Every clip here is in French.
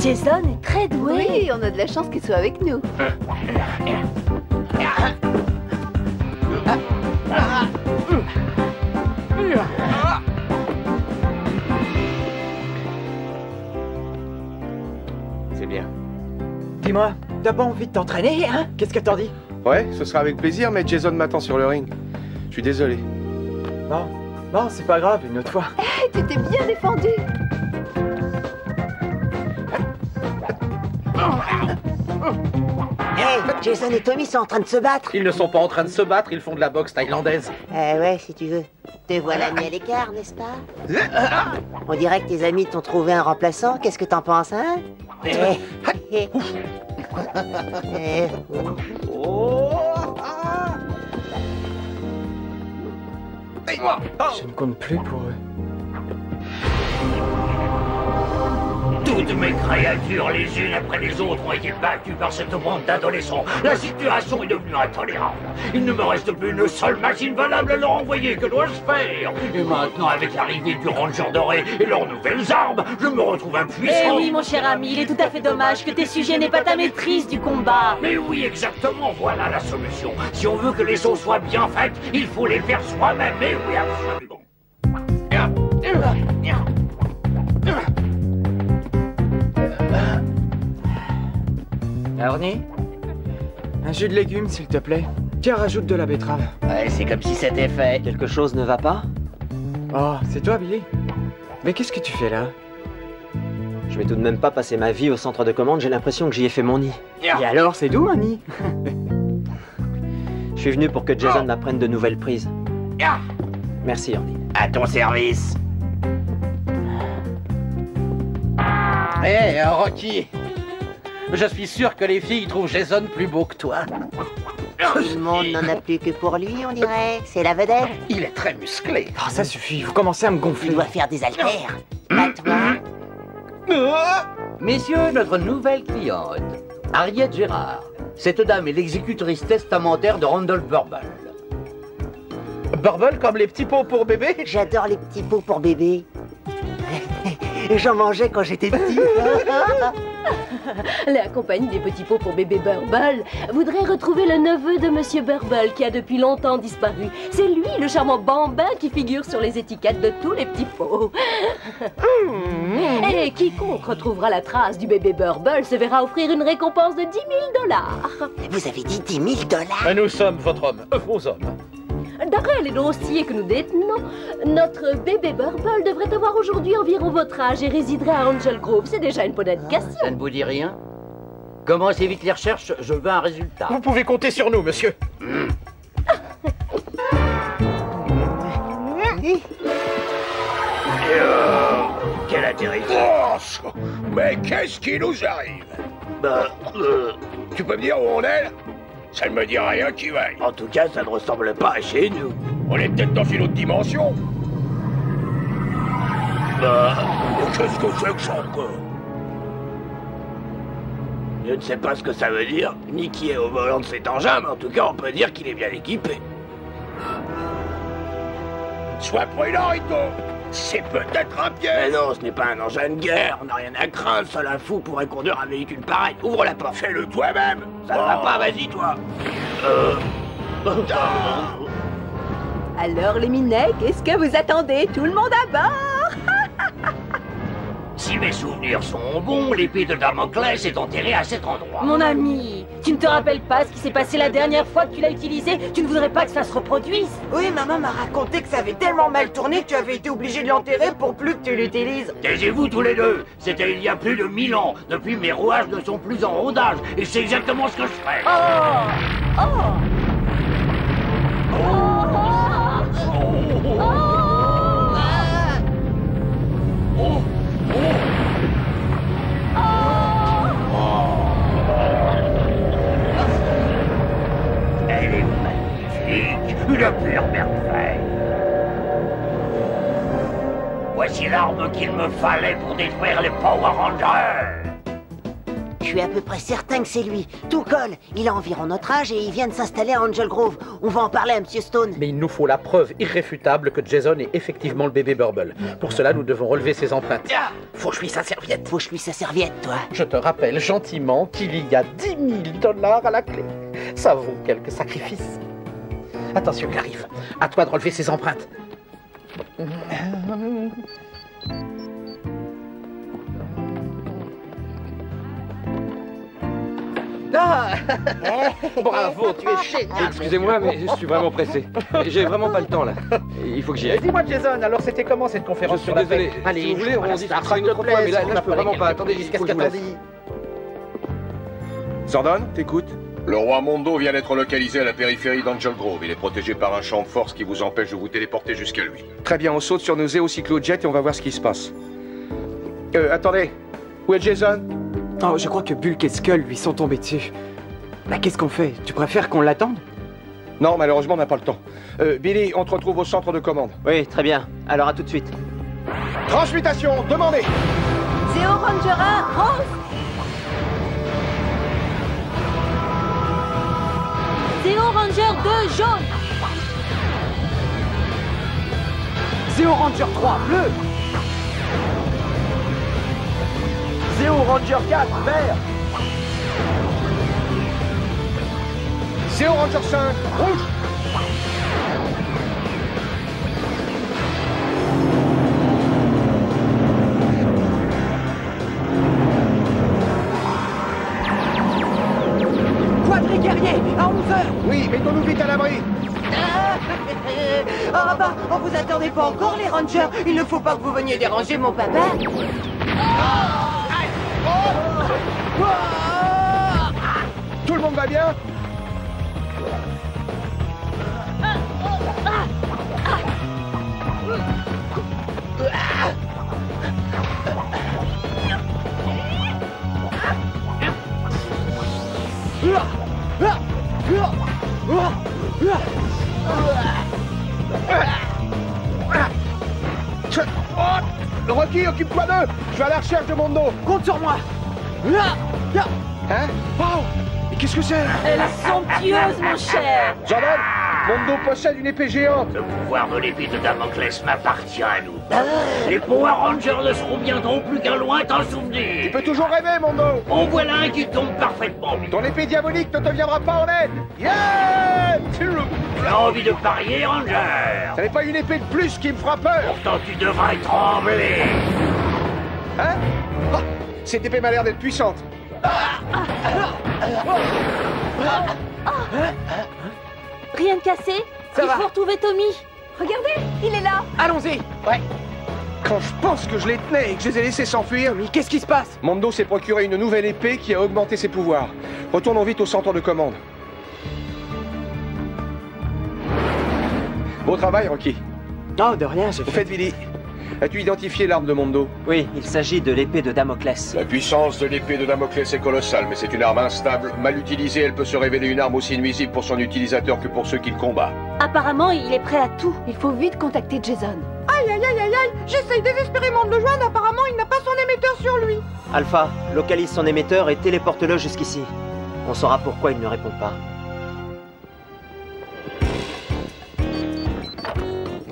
Jason est très doué. Oui, on a de la chance qu'il soit avec nous. C'est bien. Dis-moi, t'as pas envie de t'entraîner, hein? Qu'est-ce que t'en dis? Ouais, ce sera avec plaisir, mais Jason m'attend sur le ring. Je suis désolé. Bon, c'est pas grave, une autre fois. Hey, tu t'es bien défendu. Hey, Jason et Tommy sont en train de se battre. Ils ne sont pas en train de se battre, ils font de la boxe thaïlandaise. Ouais, si tu veux. Te voilà mis à l'écart, n'est-ce pas? On dirait que tes amis t'ont trouvé un remplaçant. Qu'est-ce que t'en penses, hein? Je ne compte plus pour eux. Toutes mes créatures, les unes après les autres, ont été battues par cette bande d'adolescents. La situation est devenue intolérable. Il ne me reste plus une seule machine valable à leur envoyer. Que dois-je faire? Et maintenant, avec l'arrivée du Ranger doré et leurs nouvelles armes, je me retrouve impuissant. Eh oui, mon cher ami, il est tout à fait dommage que tes sujets n'aient pas ta maîtrise du combat. Mais oui, exactement, voilà la solution. Si on veut que les choses soient bien faites, il faut les faire soi-même. Mais oui, absolument. Orny, un jus de légumes, s'il te plaît. Tiens, rajoute de la betterave. Ouais, c'est comme si c'était fait. Quelque chose ne va pas? Oh, c'est toi, Billy? Mais qu'est-ce que tu fais là? Je vais tout de même pas passer ma vie au centre de commande, j'ai l'impression que j'y ai fait mon nid. Et alors, c'est doux, un nid? Je suis venu pour que Jason m'apprenne de nouvelles prises. Merci, Orny. À ton service. Hé, Rocky. Je suis sûr que les filles trouvent Jason plus beau que toi. Tout le monde n'en a plus que pour lui, on dirait. C'est la vedette. Il est très musclé. Oh, ça suffit, vous commencez à me gonfler. Il doit faire des haltères. Pas toi. Messieurs, notre nouvelle cliente, Harriet Gérard. Cette dame est l'exécutrice testamentaire de Randolph Burble. Burble comme les petits pots pour bébé? J'adore les petits pots pour bébé. J'en mangeais quand j'étais petit. La compagnie des petits pots pour bébé Burble voudrait retrouver le neveu de Monsieur Burble qui a depuis longtemps disparu. C'est lui, le charmant bambin qui figure sur les étiquettes de tous les petits pots. Et quiconque retrouvera la trace du bébé Burble se verra offrir une récompense de 10 000 $. Vous avez dit 10 000 $? Mais nous sommes votre homme, vos hommes. D'après les dossiers que nous détenons, notre bébé Burble devrait avoir aujourd'hui environ votre âge et résiderait à Angel Grove. C'est déjà une bonne indication. Ça ne vous dit rien? Commencez vite les recherches, je veux un résultat. Vous pouvez compter sur nous, monsieur. Quel atterrissage! Oh, mais qu'est-ce qui nous arrive? Tu peux me dire où on est? Ça ne me dit rien qui vaille. En tout cas, ça ne ressemble pas à chez nous. On est peut-être dans une autre dimension. Qu'est-ce que c'est que ça encore? Je ne sais pas ce que ça veut dire, ni qui est au volant de cet engin, mais en tout cas, on peut dire qu'il est bien équipé. Sois prudent, Rito. C'est peut-être un piège. Mais non, ce n'est pas un engin de guerre, on n'a rien à craindre, seul un fou pourrait conduire un véhicule pareil. Ouvre la porte. Fais-le toi-même. Ça ne va pas, vas-y, toi. Alors, les minets, qu'est-ce que vous attendez? Tout le monde à bord? Si mes souvenirs sont bons, l'épée de Damoclès est enterrée à cet endroit. Mon ami, tu ne te rappelles pas ce qui s'est passé la dernière fois que tu l'as utilisé? Tu ne voudrais pas que ça se reproduise? Oui, maman m'a raconté que ça avait tellement mal tourné que tu avais été obligé de l'enterrer pour plus que tu l'utilises. Taisez-vous tous les deux. C'était il y a plus de 1000 ans. Depuis, mes rouages ne sont plus en rodage. Et c'est exactement ce que je ferai. Oh! Une pure merveille. Voici l'arme qu'il me fallait pour détruire les Power Rangers. Je suis à peu près certain que c'est lui. Tout colle. Il a environ notre âge et il vient de s'installer à Angel Grove. On va en parler à Monsieur Stone. Mais il nous faut la preuve irréfutable que Jason est effectivement le bébé Burble. Pour cela, nous devons relever ses empreintes. Fauche-lui sa serviette. Fauche-lui sa serviette, toi. Je te rappelle gentiment qu'il y a 10 000 $ à la clé. Ça vaut quelques sacrifices. Attention, il arrive. À toi de relever ses empreintes. Ah bravo, tu es génial. Excusez-moi, mais je suis vraiment pressé. J'ai vraiment pas le temps, là. Il faut que j'y aille. Dis-moi, Jason, alors c'était comment cette conférence Je suis sur la désolé. paix? Allez, si vous voulez, on discutera une autre fois, mais là, je peux vraiment pas. Attendez, jusqu'à faut ce que je vous qu'attendit. Zordon, t'écoutes? Le roi Mondo vient d'être localisé à la périphérie d'Angel Grove. Il est protégé par un champ de force qui vous empêche de vous téléporter jusqu'à lui. Très bien, on saute sur nos Zéocyclojets et on va voir ce qui se passe. Attendez. Où est Jason? Oh, je crois que Bulk et Skull lui sont tombés dessus. Bah, qu'est-ce qu'on fait? Tu préfères qu'on l'attende? Non, malheureusement, on n'a pas le temps. Billy, on te retrouve au centre de commande. Oui, très bien. Alors à tout de suite. Transmutation, demandez. Zéo Ranger 1, rose. Zéo Ranger 2, jaune. Zéo Ranger 3, bleu. Zéo Ranger 4, vert. Zéo Ranger 5, rouge. Quadri guerrier, à 11h. Oui, mettons-nous vite à l'abri. Ah bah, on vous attendez pas encore les Rangers. Il ne faut pas que vous veniez déranger mon papa. Tout le monde va bien? Rocky, occupe-toi d'eux. Je vais à la recherche de Mondo. Compte sur moi. Hein? Wow! Mais qu'est-ce que c'est? Elle est somptueuse, mon cher. Jordan, Mondo possède une épée géante. Le pouvoir de l'épée de Damoclès m'appartient à nous. Les Power Rangers ne seront bientôt plus qu'un lointain souvenir. Tu peux toujours rêver, Mondo. En voilà un qui tombe parfaitement bien. Ton épée diabolique ne te viendra pas en aide. Yeah! J'ai envie de parier, Ranger. Ça n'est pas une épée de plus qui me fera peur. Pourtant, tu devrais trembler. Hein? Oh, cette épée m'a l'air d'être puissante. Rien de cassé? Ça Il va. faut retrouver Tommy. Regardez, il est là. Allons-y. Ouais. Quand je pense que je les tenais et que je les ai laissés s'enfuir, Mais qu'est-ce qui se passe? Mondo s'est procuré une nouvelle épée qui a augmenté ses pouvoirs. Retournons vite au centre de commande. Beau travail, Rocky. Oh, de rien, j'ai Au fait, Billy, as-tu identifié l'arme de Mondo? Oui, il s'agit de l'épée de Damoclès. La puissance de l'épée de Damoclès est colossale, mais c'est une arme instable. Mal utilisée, elle peut se révéler une arme aussi nuisible pour son utilisateur que pour ceux qui le combattent. Apparemment, il est prêt à tout. Il faut vite contacter Jason. Aïe, aïe, aïe, aïe, aïe. J'essaye désespérément de le joindre. Apparemment, il n'a pas son émetteur sur lui. Alpha, localise son émetteur et téléporte-le jusqu'ici. On saura pourquoi il ne répond pas.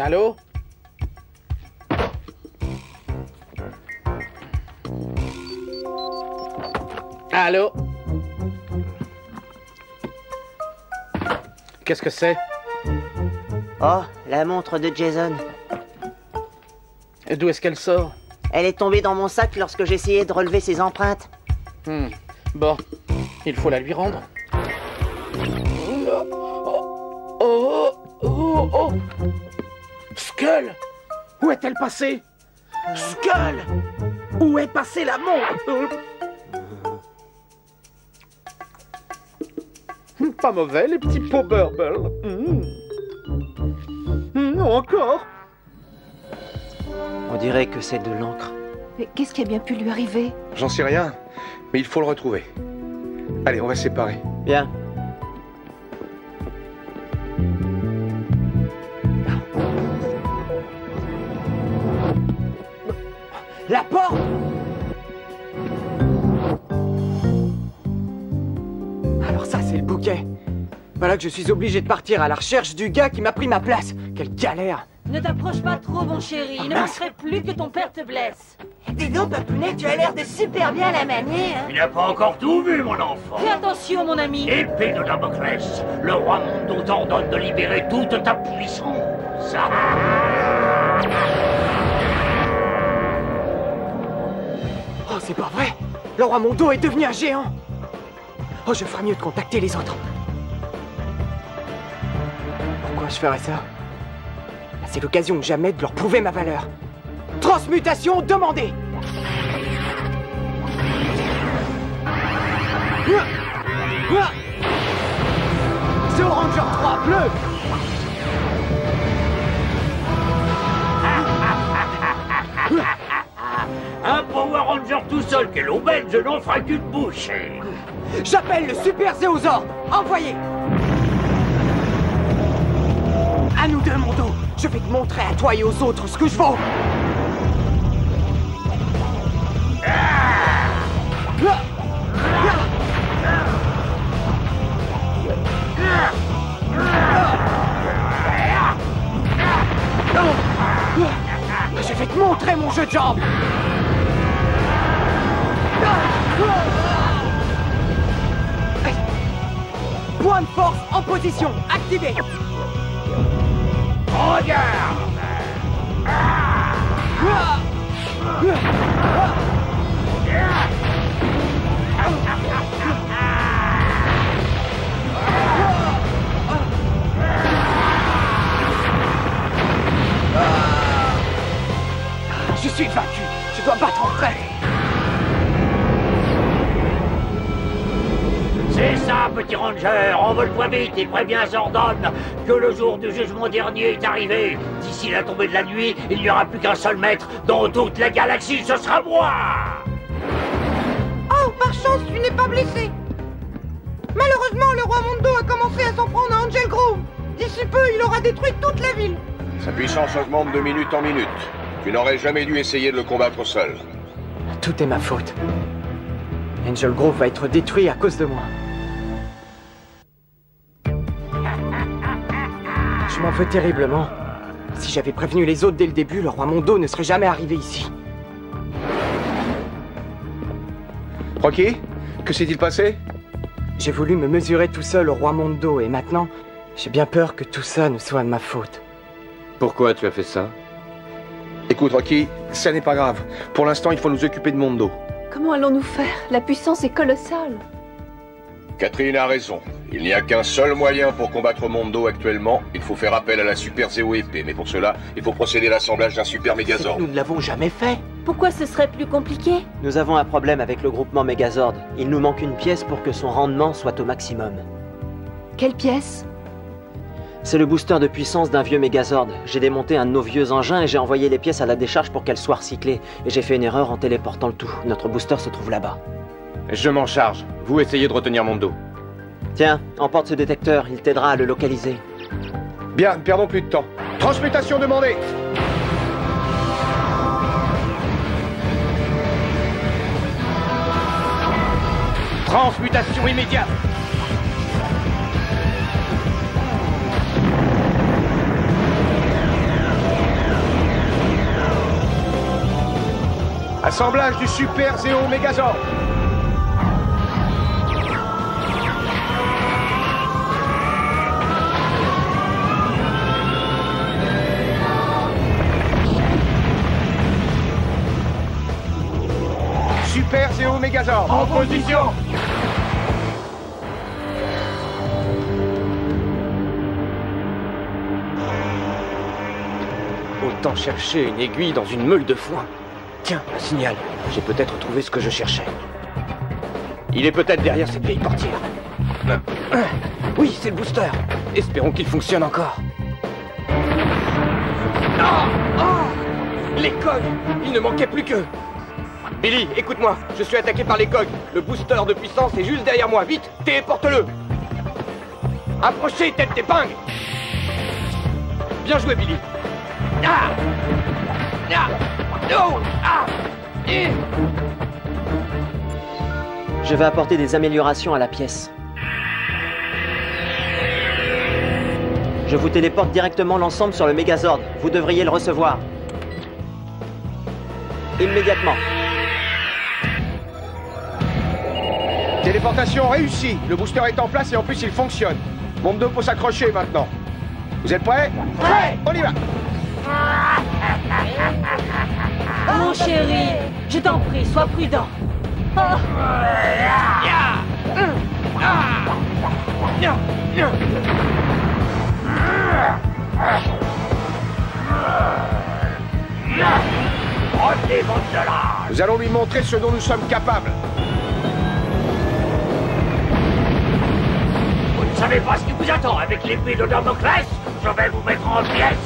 Allô? Allô? Qu'est-ce que c'est? Oh, la montre de Jason. D'où est-ce qu'elle sort? Elle est tombée dans mon sac lorsque j'essayais de relever ses empreintes. Bon, il faut la lui rendre. Oh! Skull! Où est-elle passée? Skull! Où est passée la montre? Pas mauvais, les petits pots Burble. Encore? On dirait que c'est de l'encre. Mais qu'est-ce qui a bien pu lui arriver? J'en sais rien, mais il faut le retrouver. Allez, on va se séparer. Bien. La porte! Alors ça, c'est le bouquet. Voilà que je suis obligé de partir à la recherche du gars qui m'a pris ma place. Quelle galère! Ne t'approche pas trop, mon chéri. Il ne manquerait plus que ton père te blesse. Dis donc, Papounet, tu as l'air de super bien la manier, hein. Tu n'as pas encore tout vu, mon enfant. Fais attention, mon ami. Épée de Damoclès, le roi Mondo t'ordonne de libérer toute ta puissance. Oh, c'est pas vrai! Le roi Mondo est devenu un géant! Oh, je ferais mieux de contacter les autres. Pourquoi je ferais ça? C'est l'occasion ou jamais de leur prouver ma valeur. Transmutation demandée! The Ranger 3 bleu! Un Power Ranger tout seul, quelle aubaine, je n'en ferai qu'une bouchée. J'appelle le Super Zéozord! Envoyé! À nous deux, Mondo! Je vais te montrer à toi et aux autres ce que je vaux! Je vais te montrer mon jeu de jambes! Point de force en position, activé! Regarde! Je suis vaincu! Je dois battre en retraite! C'est ça, petit ranger, envole-toi vite et préviens Zordon que le jour du jugement dernier est arrivé. D'ici la tombée de la nuit, il n'y aura plus qu'un seul maître dans toute la galaxie, ce sera moi! Oh, par chance, tu n'es pas blessé. Malheureusement, le roi Mondo a commencé à s'en prendre à Angel Grove. D'ici peu, il aura détruit toute la ville. Sa puissance augmente de minute en minute. Tu n'aurais jamais dû essayer de le combattre seul. Tout est ma faute. Angel Grove va être détruit à cause de moi. Je m'en veux terriblement. Si j'avais prévenu les autres dès le début, le roi Mondo ne serait jamais arrivé ici. Rocky, que s'est-il passé? J'ai voulu me mesurer tout seul au roi Mondo et maintenant, j'ai bien peur que tout ça ne soit de ma faute. Pourquoi tu as fait ça? Écoute, Rocky, ça n'est pas grave. Pour l'instant, il faut nous occuper de Mondo. Comment allons-nous faire? La puissance est colossale. Catherine a raison. Il n'y a qu'un seul moyen pour combattre Mondo actuellement. Il faut faire appel à la Super Zéo épée. Mais pour cela, il faut procéder à l'assemblage d'un Super Megazord. Nous ne l'avons jamais fait. Pourquoi ce serait plus compliqué? Nous avons un problème avec le groupement Megazord. Il nous manque une pièce pour que son rendement soit au maximum. Quelle pièce? C'est le booster de puissance d'un vieux Megazord. J'ai démonté un de nos vieux engins et j'ai envoyé les pièces à la décharge pour qu'elles soient recyclées. Et j'ai fait une erreur en téléportant le tout. Notre booster se trouve là-bas. Je m'en charge. Vous essayez de retenir Mondo. Tiens, emporte ce détecteur, il t'aidera à le localiser. Bien, ne perdons plus de temps. Transmutation demandée. Transmutation immédiate. Assemblage du Super Zéo Megazord. Super Zéo Megazord. En position. Autant chercher une aiguille dans une meule de foin. Tiens, un signal. J'ai peut-être trouvé ce que je cherchais. Il est peut-être derrière cette vieille portière. Oui, c'est le booster. Espérons qu'il fonctionne encore. Les cogs! Il ne manquait plus que... Billy, écoute-moi. Je suis attaqué par les cogs. Le booster de puissance est juste derrière moi. Vite, téléporte-le. Approchez, tête d'épingle. Bien joué, Billy. Je vais apporter des améliorations à la pièce. Je vous téléporte directement l'ensemble sur le Megazord. Vous devriez le recevoir. Immédiatement. Téléportation réussie. Le booster est en place et en plus il fonctionne. Mondo peut s'accrocher maintenant. Vous êtes prêts? Prêt! On y va. Mon chéri, je t'en prie, sois prudent. Oh. Revenez, bande de lâches! Nous allons lui montrer ce dont nous sommes capables. Vous ne savez pas ce qui vous attend avec l'épée de Damoclès. Je vais vous mettre en pièces.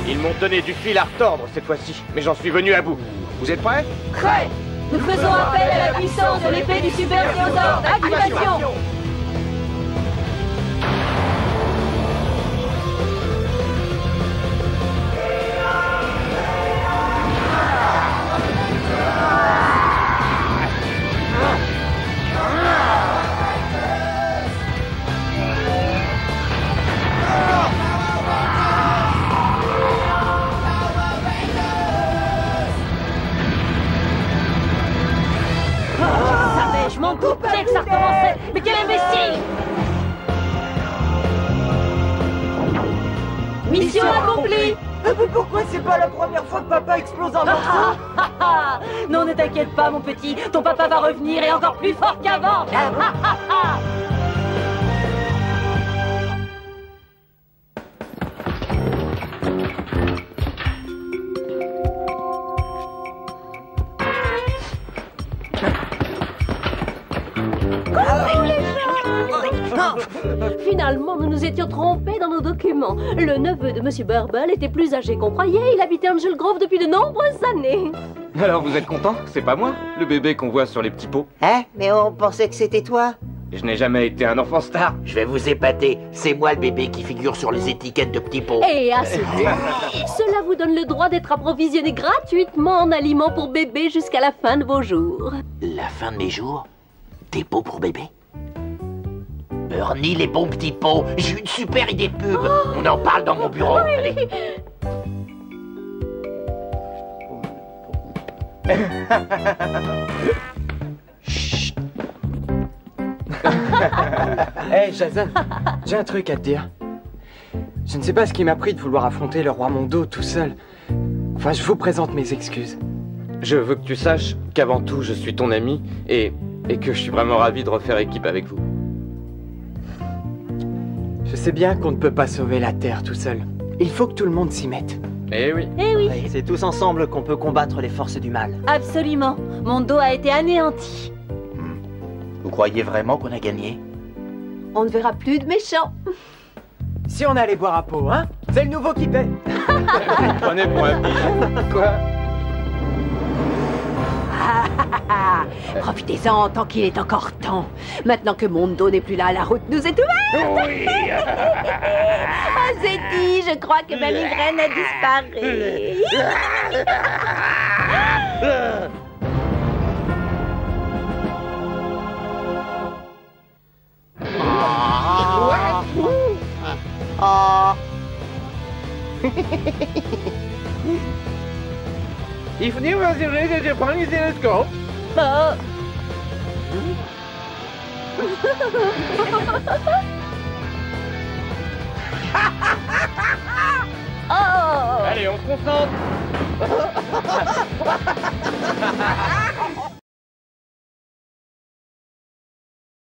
Ils m'ont donné du fil à retordre cette fois-ci, mais j'en suis venu à bout. Vous êtes prêts? Prêt! Nous faisons appel à la puissance de l'épée du Super Zord. Activation! Je m'en doutais que ça recommençait. Mais quel imbécile! Mission accomplie! Mais pourquoi c'est pas la première fois que papa explose un morceau? Non, ne t'inquiète pas, mon petit. Ton papa va revenir et encore plus fort qu'avant. Finalement, nous nous étions trompés dans nos documents. Le neveu de Monsieur Burble était plus âgé qu'on croyait. Il habitait Angel Grove depuis de nombreuses années. Alors vous êtes content? C'est pas moi, le bébé qu'on voit sur les petits pots. Hein? Mais on pensait que c'était toi. Je n'ai jamais été un enfant star. Je vais vous épater. C'est moi le bébé qui figure sur les étiquettes de petits pots. Et à ce titre, cela vous donne le droit d'être approvisionné gratuitement en aliments pour bébé jusqu'à la fin de vos jours. La fin de mes jours? Des pots pour bébé? Bernie, les bons petits pots. J'ai une super idée de pub. On en parle dans mon bureau. Allez. Chut. Hey Jason, j'ai un truc à te dire. Je ne sais pas ce qui m'a pris de vouloir affronter le roi Mondo tout seul. Enfin, je vous présente mes excuses. Je veux que tu saches qu'avant tout, je suis ton ami et que je suis vraiment ravi de refaire équipe avec vous. Je sais bien qu'on ne peut pas sauver la Terre tout seul. Il faut que tout le monde s'y mette. Eh oui. Eh oui. C'est tous ensemble qu'on peut combattre les forces du mal. Absolument. Mon dos a été anéanti. Vous croyez vraiment qu'on a gagné? On ne verra plus de méchants. Si on allait boire à pot, hein? C'est le nouveau qui paie. Prenez pour un pigeon. Quoi? Profitez-en tant qu'il est encore temps. Maintenant que Mondo n'est plus là, la route nous est ouverte. Oui. Ah, c'est dit, je crois que ma migraine a disparu. Oh. If you was ready to punish, let's go. Oh. Oh. Allez, on se concentre.